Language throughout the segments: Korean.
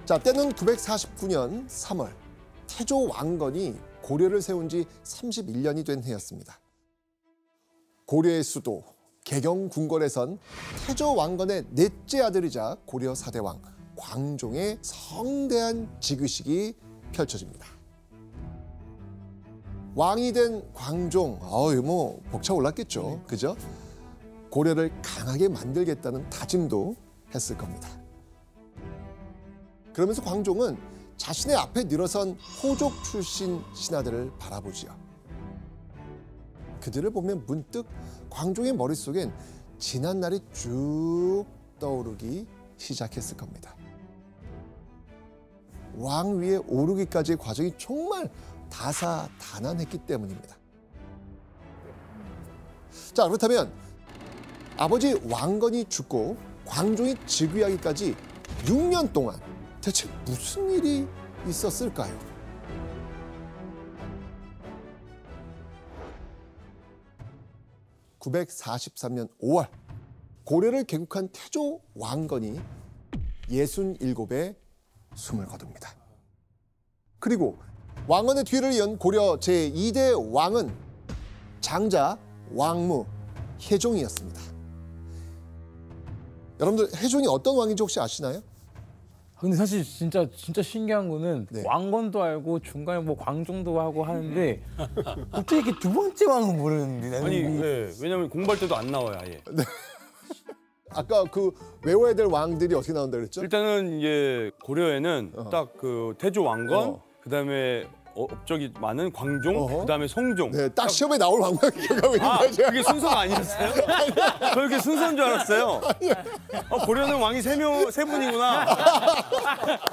자, 때는 949년 3월 태조 왕건이 고려를 세운 지 31년이 된 해였습니다. 고려의 수도 개경궁궐에선 태조 왕건의 넷째 아들이자 고려 4대 왕 광종의 성대한 즉위식이 펼쳐집니다. 왕이 된 광종, 뭐 벅차올랐겠죠, 그죠? 고려를 강하게 만들겠다는 다짐도 했을 겁니다. 그러면서 광종은 자신의 앞에 늘어선 호족 출신 신하들을 바라보지요. 그들을 보면 문득 광종의 머릿속엔 지난 날이 쭉 떠오르기 시작했을 겁니다. 왕 위에 오르기까지의 과정이 정말 다사다난했기 때문입니다. 자, 그렇다면 아버지 왕건이 죽고 광종이 즉위하기까지 6년 동안 대체 무슨 일이 있었을까요? (943년 5월) 고려를 개국한 태조 왕건이 67에 숨을 거둡니다. 그리고 왕건의 뒤를 이은 고려 제2대 왕은 장자 왕무 혜종이었습니다. 여러분들 혜종이 어떤 왕인지 혹시 아시나요? 근데 사실 진짜 신기한 거는 네. 왕건도 알고 중간에 뭐 광종도 하고 하는데 어떻게 이렇게 두 번째 왕은 모르는데 아니 네, 왜냐면 공부할 때도 안 나와요 아예. 네. 아까 그 외워야 될 왕들이 어떻게 나온다 그랬죠? 일단은 이제 고려에는 딱 그 태조 왕건, 그다음에 업적이 많은 광종, 그다음에 성종. 네, 딱 시험에 나올 왕만 기억하고 있는 거죠. 그게 순서가 아니었어요? 저 이렇게 순서인 줄 알았어요. 고려는 왕이 세 분이구나.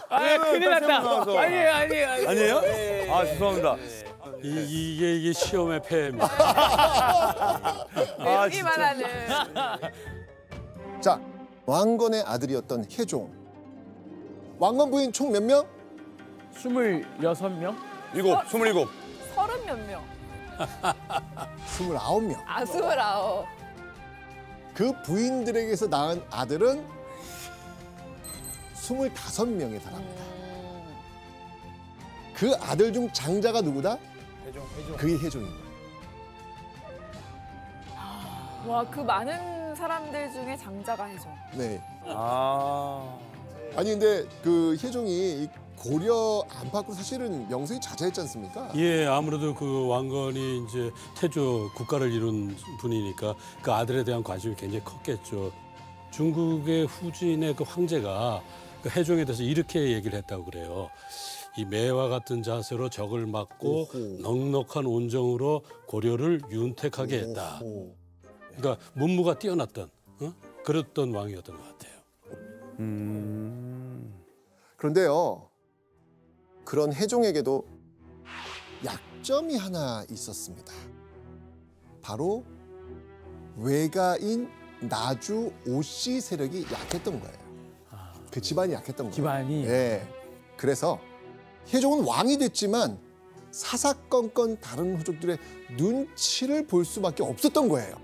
큰일 났다. 아니에요. 아니에요? 아 죄송합니다. 이게 시험의 폐해입니다. 외우기만 하는. 자, 왕건의 아들이었던 혜종. 왕건 부인 총 몇 명? 26명? 27. 30 몇 명. 29명. 아, 29. 그 부인들에게서 낳은 아들은 25명에 달합니다. 그 아들 중 장자가 누구다? 혜종. 그게 혜종입니다. 와, 그 많은 사람들 중에 장자가 혜종. 네. 아니 근데 그 혜종이 고려 안팎으로 사실은 명성이 자자했지 않습니까? 예, 아무래도 그 왕건이 이제 태조 국가를 이룬 분이니까 그 아들에 대한 관심이 굉장히 컸겠죠. 중국의 후진의 그 황제가 그 혜종에 대해서 이렇게 얘기를 했다고 그래요. 이 매와 같은 자세로 적을 막고 넉넉한 온정으로 고려를 윤택하게 했다. 그러니까 문무가 뛰어났던 그랬던 왕이었던 것 같아요. 그런데요, 그런 혜종에게도 약점이 하나 있었습니다. 바로 외가인 나주 오씨 세력이 약했던 거예요. 그 집안이 약했던 거예요. 집안이? 네. 그래서 혜종은 왕이 됐지만 사사건건 다른 후족들의 눈치를 볼 수밖에 없었던 거예요.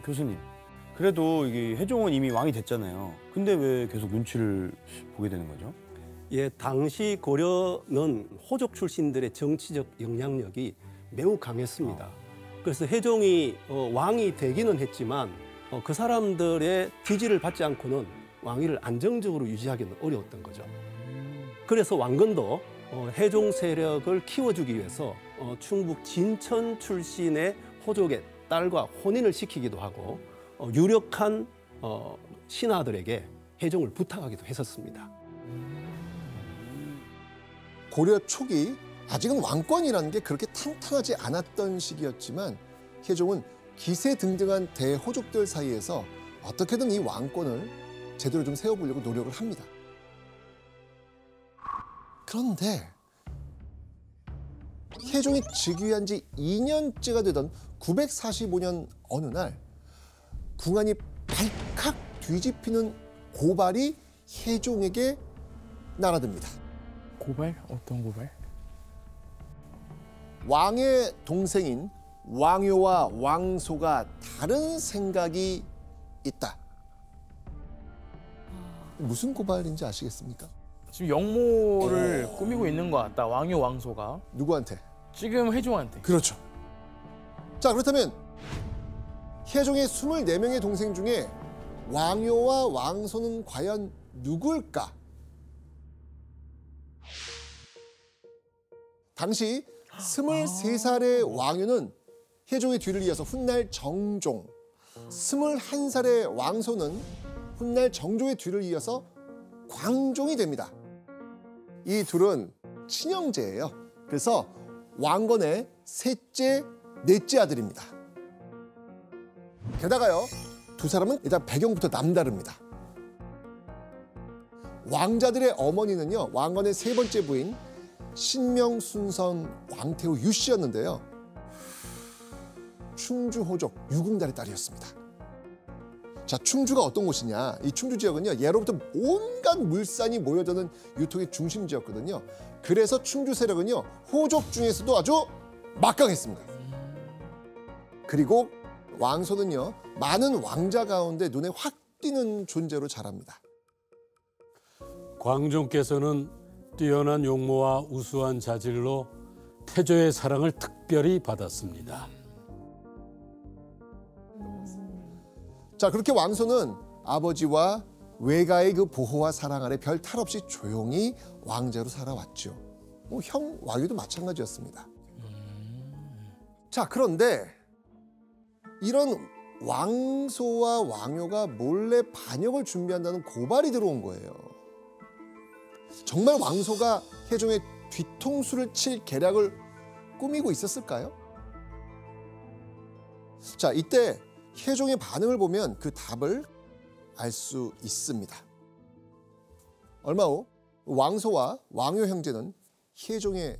교수님. 그래도 이게 혜종은 이미 왕이 됐잖아요. 근데 왜 계속 눈치를 보게 되는 거죠? 예, 당시 고려는 호족 출신들의 정치적 영향력이 매우 강했습니다. 그래서 혜종이 왕이 되기는 했지만 그 사람들의 지지를 받지 않고는 왕위를 안정적으로 유지하기는 어려웠던 거죠. 그래서 왕건도 혜종 세력을 키워주기 위해서 충북 진천 출신의 호족의 딸과 혼인을 시키기도 하고 유력한 신하들에게 혜종을 부탁하기도 했었습니다. 고려 초기 아직은 왕권이라는 게 그렇게 탄탄하지 않았던 시기였지만 혜종은 기세등등한 대호족들 사이에서 어떻게든 이 왕권을 제대로 좀 세워보려고 노력을 합니다. 그런데 혜종이 즉위한 지 2년째가 되던 945년 어느 날 궁안이 발칵 뒤집히는 고발이 혜종에게 날아듭니다. 고발? 어떤 고발? 왕의 동생인 왕효와 왕소가 다른 생각이 있다. 무슨 고발인지 아시겠습니까? 지금 영모를 꾸미고 있는 것 같다. 왕요 왕소가 누구한테? 지금 혜종한테. 그렇죠. 자, 그렇다면 혜종의 24명의 동생 중에 왕요와 왕소는 과연 누굴까? 당시 23살의 왕요는 혜종의 뒤를 이어서 훗날 정종, 21살의 왕소는 훗날 정종의 뒤를 이어서 광종이 됩니다. 이 둘은 친형제예요. 그래서 왕건의 셋째, 넷째 아들입니다. 게다가요, 두 사람은 일단 배경부터 남다릅니다. 왕자들의 어머니는요, 왕건의 세 번째 부인 신명순선 왕태후 유씨였는데요. 충주 호족 유궁달의 딸이었습니다. 자, 충주가 어떤 곳이냐? 이 충주 지역은요, 예로부터 온갖 물산이 모여드는 유통의 중심지였거든요. 그래서 충주 세력은요, 호족 중에서도 아주 막강했습니다. 그리고 왕소는요, 많은 왕자 가운데 눈에 확 띄는 존재로 자랍니다. 광종께서는 뛰어난 용모와 우수한 자질로 태조의 사랑을 특별히 받았습니다. 자, 그렇게 왕소는 아버지와 외가의 그 보호와 사랑 아래 별 탈 없이 조용히 왕자로 살아왔죠. 형 왕유도 마찬가지였습니다. 자, 그런데 이런 왕소와 왕요가 몰래 반역을 준비한다는 고발이 들어온 거예요. 정말 왕소가 혜종의 뒤통수를 칠 계략을 꾸미고 있었을까요? 자, 이때 혜종의 반응을 보면 그 답을 알 수 있습니다. 얼마 후 왕소와 왕요 형제는 혜종의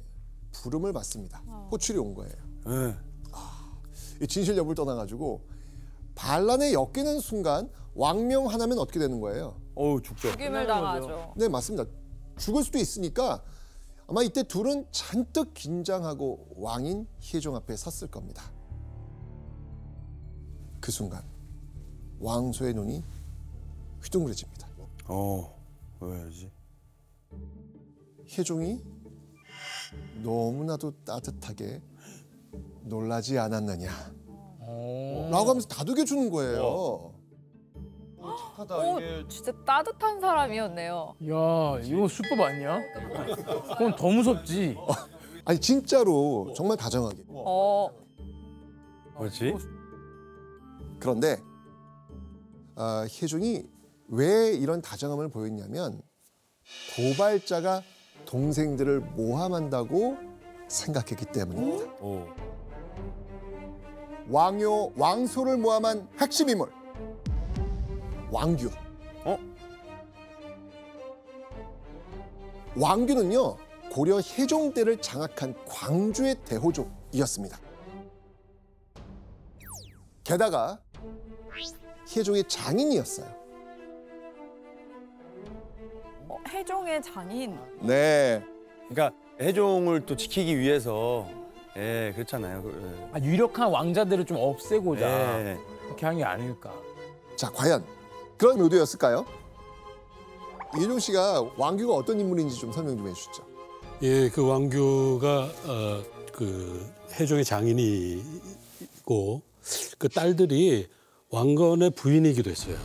부름을 받습니다. 호출이 온 거예요. 네. 이 진실 여부를 떠나가지고 반란에 엮이는 순간 왕명 하나면 어떻게 되는 거예요? 어우, 죽죠. 죽임을 당하죠. 네, 맞습니다. 죽을 수도 있으니까 아마 이때 둘은 잔뜩 긴장하고 왕인 혜종 앞에 섰을 겁니다. 그 순간 왕소의 눈이 휘둥그레집니다. 왜지? 혜종이 너무나도 따뜻하게 놀라지 않았느냐 라고 하면서 다독여 주는 거예요. 진짜 따뜻한 사람이었네요. 야, 이거 수법 아니야? 그건 더 무섭지. 아니 진짜로 정말 다정하게. 뭐지? 그런데 혜종이 왜 이런 다정함을 보였냐면 고발자가 동생들을 모함한다고 생각했기 때문입니다. 왕요, 왕소를 모함한 핵심 인물 왕규. 왕규는요, 고려 혜종 때를 장악한 광주의 대호족이었습니다. 게다가 혜종의 장인이었어요. 혜종의 장인. 네. 그러니까 혜종을 또 지키기 위해서, 그렇잖아요. 유력한 왕자들을 좀 없애고자 예. 그렇게 한 게 아닐까. 자, 과연 그런 의도였을까요? 이혜종 씨가 왕규가 어떤 인물인지 좀 설명 좀 해주시죠. 예, 그 왕규가 그 혜종의 장인이고 그 딸들이 왕건의 부인이기도 했어요.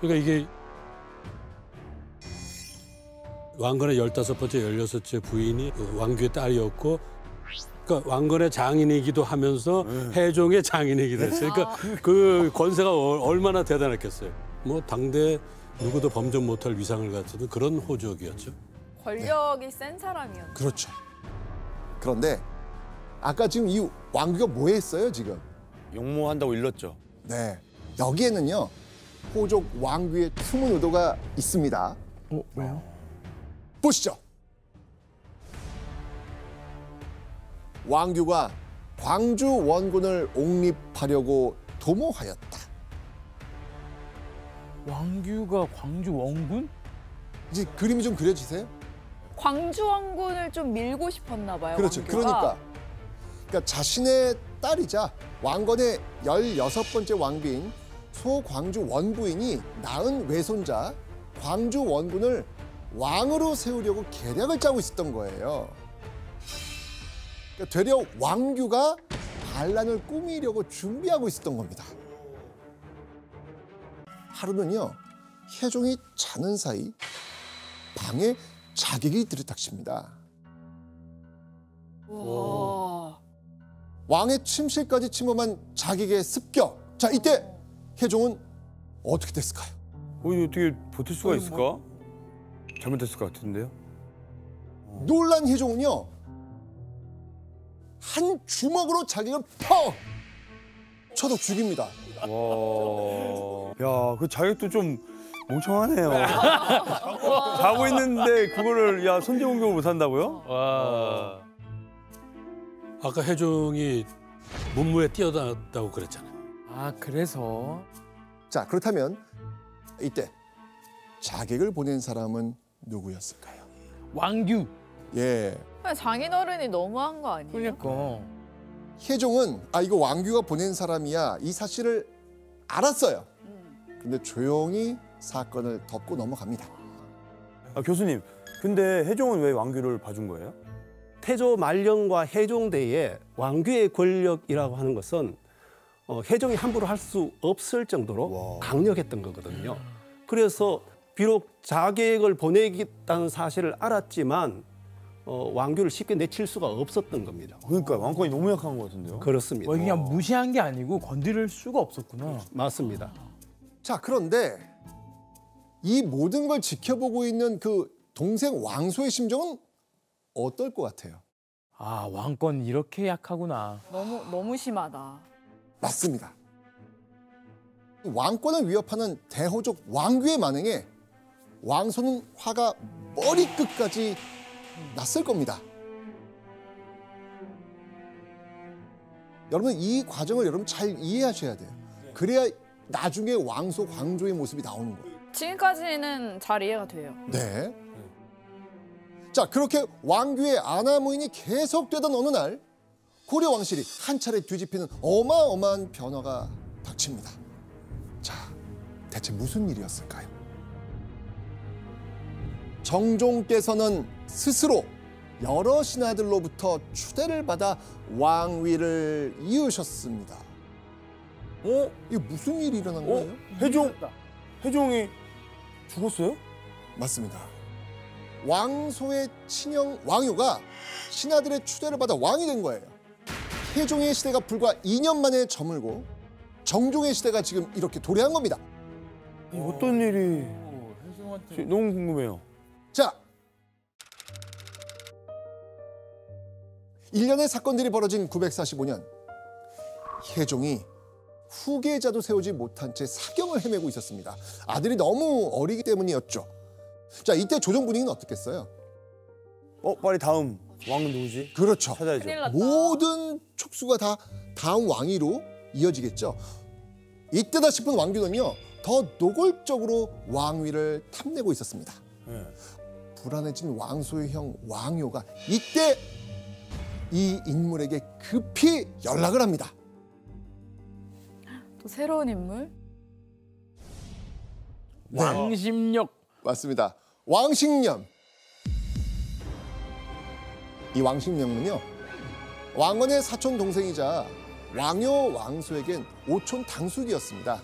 그러니까 이게 왕건의 15번째, 16번째 부인이 왕규의 딸이었고, 그러니까 왕건의 장인이기도 하면서 혜종의 장인이기도 했어요. 그러니까 그 권세가 얼마나 대단했겠어요. 뭐 당대 누구도 범접 못할 위상을 갖추는 그런 호족이었죠. 권력이 센 사람이었죠. 그렇죠. 그런데 아까 지금 이 왕규가 뭐 했어요, 지금? 용모한다고 일렀죠. 네. 여기에는요, 호족 왕규의 숨은 의도가 있습니다. 왜요? 보시죠. 왕규가 광주 원군을 옹립하려고 도모하였다. 왕규가 광주 원군? 이제 그림이 좀 그려지세요? 광주 왕군을 좀 밀고 싶었나 봐요. 그렇죠. 왕규가. 그러니까 자신의 딸이자 왕건의 16번째 왕비인 소광주 원부인이 낳은 외손자 광주 원군을 왕으로 세우려고 계략을 짜고 있었던 거예요. 그러니까 되려 왕규가 반란을 꾸미려고 준비하고 있었던 겁니다. 하루는요, 혜종이 자는 사이 방에 자객이 들이닥칩니다. 와. 왕의 침실까지 침범한 자객의 습격. 자, 이때 혜종은 어떻게 됐을까요? 이거 어떻게 버틸 수가 있을까? 잘못됐을 것 같은데요. 놀란 혜종은요, 한 주먹으로 자객을 퍽 쳐도 죽입니다. 와. 야, 그 자격도 좀 멍청하네요. 자고 있는데 그거를 야 선제 공격을 못 한다고요? 와. 아까 혜종이 문무에 뛰어다녔다고 그랬잖아요. 아 그래서 자, 그렇다면 이때 자객을 보낸 사람은 누구였을까요? 왕규. 예, 장인어른이 너무한 거 아니에요? 그러니까. 혜종은 이거 왕규가 보낸 사람이야 이 사실을 알았어요. 근데 조용히 사건을 덮고 넘어갑니다. 교수님, 근데 혜종은 왜 왕규를 봐준 거예요? 태조 말년과 혜종대의 왕규의 권력이라고 하는 것은 혜종이 함부로 할 수 없을 정도로 강력했던 거거든요. 그래서 비록 자객을 보내겠다는 사실을 알았지만 왕규를 쉽게 내칠 수가 없었던 겁니다. 그러니까 왕권이 너무 약한 것 같은데요. 그렇습니다. 그냥 무시한 게 아니고 건드릴 수가 없었구나. 맞습니다. 자, 그런데 이 모든 걸 지켜보고 있는 그 동생 왕소의 심정은 어떨 것 같아요? 아 왕권 이렇게 약하구나. 너무 심하다. 맞습니다. 왕권을 위협하는 대호족 왕규의 만행에 왕소는 화가 머리끝까지 났을 겁니다. 여러분, 이 과정을 여러분 잘 이해하셔야 돼요. 그래야 나중에 왕소 광조의 모습이 나오는 거예요. 지금까지는 잘 이해가 돼요. 네. 자, 그렇게 왕규의 아나무인이 계속되던 어느 날 고려 왕실이 한 차례 뒤집히는 어마어마한 변화가 닥칩니다. 자, 대체 무슨 일이었을까요? 정종께서는 스스로 여러 신하들로부터 추대를 받아 왕위를 이으셨습니다. 이게 무슨 일이 일어난 거예요? 혜종이 죽었어요? 맞습니다. 왕소의 친형 왕효가 신하들의 추대를 받아 왕이 된 거예요. 혜종의 시대가 불과 2년 만에 저물고 정종의 시대가 지금 이렇게 도래한 겁니다. 어떤 일이 너무 궁금해요. 자, 일련의 사건들이 벌어진 945년, 혜종이 후계자도 세우지 못한 채 사경을 헤매고 있었습니다. 아들이 너무 어리기 때문이었죠. 자, 이때 조정 분위기는 어떻겠어요? 빨리 다음 왕은 누구지? 그렇죠. 찾아야죠. 큰일 났다. 모든 촉수가 다 다음 왕위로 이어지겠죠. 이때다 싶은 왕규는요, 더 노골적으로 왕위를 탐내고 있었습니다. 네. 불안해진 왕소의 형 왕효가 이때 이 인물에게 급히 연락을 합니다. 또 새로운 인물? 왕심력. 맞습니다. 왕식념. 이 왕식념은요, 왕건의 사촌 동생이자 왕효 왕소에겐 오촌 당숙이었습니다.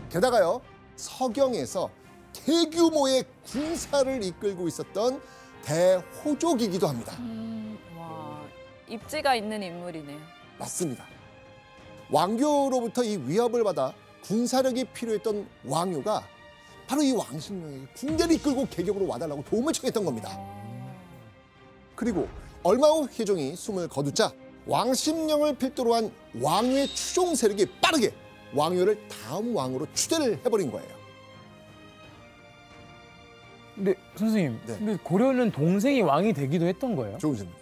게다가요, 서경에서 대규모의 군사를 이끌고 있었던 대호족이기도 합니다. 와, 입지가 있는 인물이네요. 맞습니다. 왕교로부터 이 위협을 받아 군사력이 필요했던 왕효가 바로 이 왕식명에게 군대를 이끌고 개경으로 와달라고 도움을 청했던 겁니다. 그리고 얼마 후 혜종이 숨을 거두자 왕심령을 필두로 한 왕유의 추종 세력이 빠르게 왕효를 다음 왕으로 추대를 해버린 거예요. 근데 선생님, 네. 근데 고려는 동생이 왕이 되기도 했던 거예요? 좋은 질문이에요.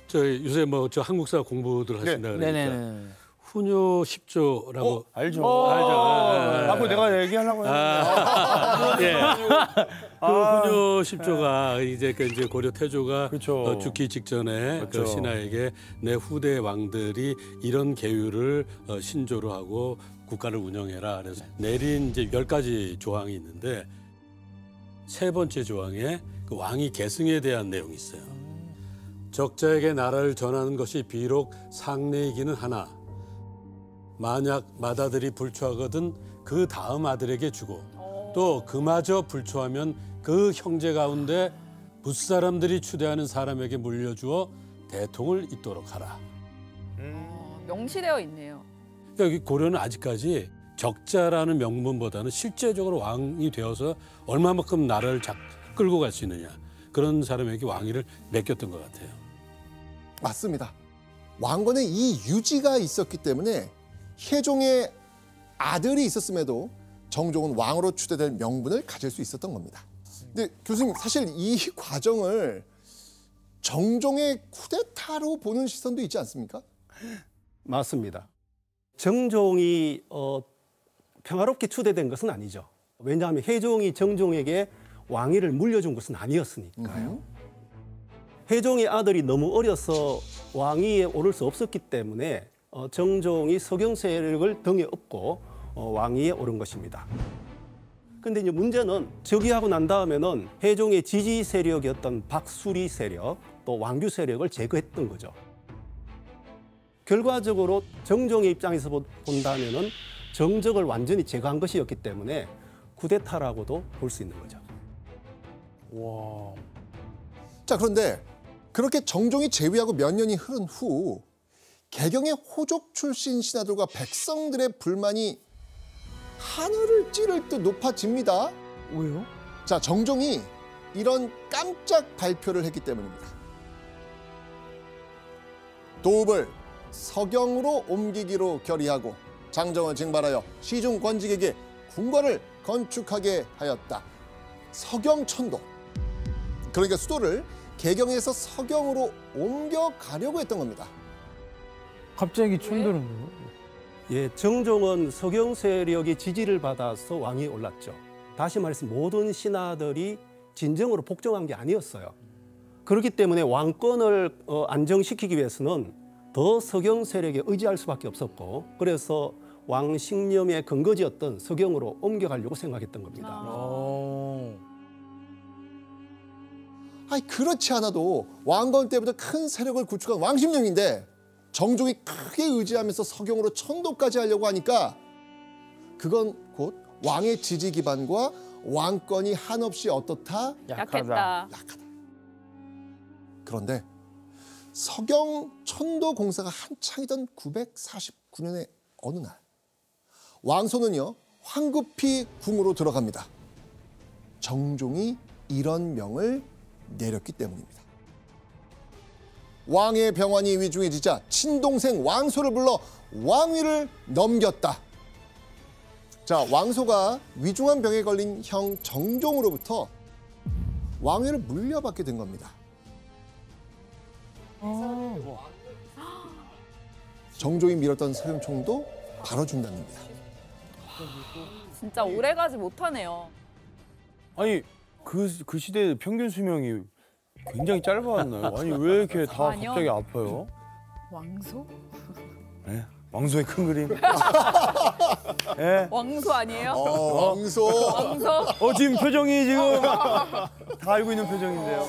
저 요새 저 한국사 공부들 하신다 그러니까 네네네. 훈요 10조라고 알죠. 알죠. 그거 내가 얘기하려고 했는데. 예. 그 훈요 10조가 이제 고려 태조가 그렇죠. 죽기 직전에 그렇죠. 그 신하에게 내 후대 왕들이 이런 계율을 신조로 하고 국가를 운영해라. 그래서 내린 이제 10가지 조항이 있는데 세 번째 조항에 그 왕위 계승에 대한 내용이 있어요. 적자에게 나라를 전하는 것이 비록 상례이기는 하나 만약 맏아들이 불초하거든 그 다음 아들에게 주고 또 그마저 불초하면 그 형제 가운데 붓사람들이 추대하는 사람에게 물려주어 대통을 잇도록 하라. 명시되어 있네요. 그러니까 고려는 아직까지 적자라는 명분보다는 실제적으로 왕이 되어서 얼마만큼 나라를 끌고 갈 수 있느냐 그런 사람에게 왕위를 맡겼던 것 같아요. 맞습니다. 왕권의 이 유지가 있었기 때문에 혜종의 아들이 있었음에도 정종은 왕으로 추대될 명분을 가질 수 있었던 겁니다. 근데 교수님 사실 이 과정을 정종의 쿠데타로 보는 시선도 있지 않습니까? 맞습니다. 정종이 평화롭게 추대된 것은 아니죠. 왜냐하면 혜종이 정종에게 왕위를 물려준 것은 아니었으니까요. 혜종의 아들이 너무 어려서 왕위에 오를 수 없었기 때문에 정종이 서경 세력을 등에 업고 왕위에 오른 것입니다. 근데 이제 문제는 즉위하고 난 다음에는 혜종의 지지 세력이었던 박수리 세력 또 왕규 세력을 제거했던 거죠. 결과적으로 정종의 입장에서 본다면은 정적을 완전히 제거한 것이었기 때문에 쿠데타라고도 볼 수 있는 거죠. 와. 자, 그런데 그렇게 정종이 재위하고 몇 년이 흐른 후 개경의 호족 출신 신하들과 백성들의 불만이 하늘을 찌를 듯 높아집니다. 왜요? 자, 정종이 이런 깜짝 발표를 했기 때문입니다. 도읍을 서경으로 옮기기로 결의하고 장정을 징발하여 시중 권직에게 궁궐을 건축하게 하였다. 서경천도. 그러니까 수도를 개경에서 서경으로 옮겨가려고 했던 겁니다. 갑자기 천도는 거예요? 예, 정종은 서경 세력의 지지를 받아서 왕위에 올랐죠. 다시 말해서 모든 신하들이 진정으로 복종한 게 아니었어요. 그렇기 때문에 왕권을 안정시키기 위해서는 더 서경 세력에 의지할 수밖에 없었고 그래서 왕 신념의 근거지였던 서경으로 옮겨가려고 생각했던 겁니다. 아니 그렇지 않아도 왕건 때부터 큰 세력을 구축한 왕신명인데 정종이 크게 의지하면서 서경으로 천도까지 하려고 하니까 그건 곧 왕의 지지 기반과 왕권이 한없이 어떻다? 약했다. 약하다. 그런데 서경 천도 공사가 한창이던 949년의 어느 날 왕소는요 황급히 궁으로 들어갑니다. 정종이 이런 명을 내렸기 때문입니다. 왕의 병환이 위중해지자 친동생 왕소를 불러 왕위를 넘겼다. 자, 왕소가 위중한 병에 걸린 형 정종으로부터 왕위를 물려받게 된 겁니다. 정종이 밀었던 서경총도 바로 중단입니다. 진짜 오래가지 못하네요. 아니 그 시대 평균 수명이 굉장히 짧았나요? 아니 왜 이렇게 다 아니요. 갑자기 아파요? 왕소? 네? 왕소의 큰 그림. 네? 왕소 아니에요? 왕소. 왕소? 지금 표정이 지금 다 알고 있는 표정인데요.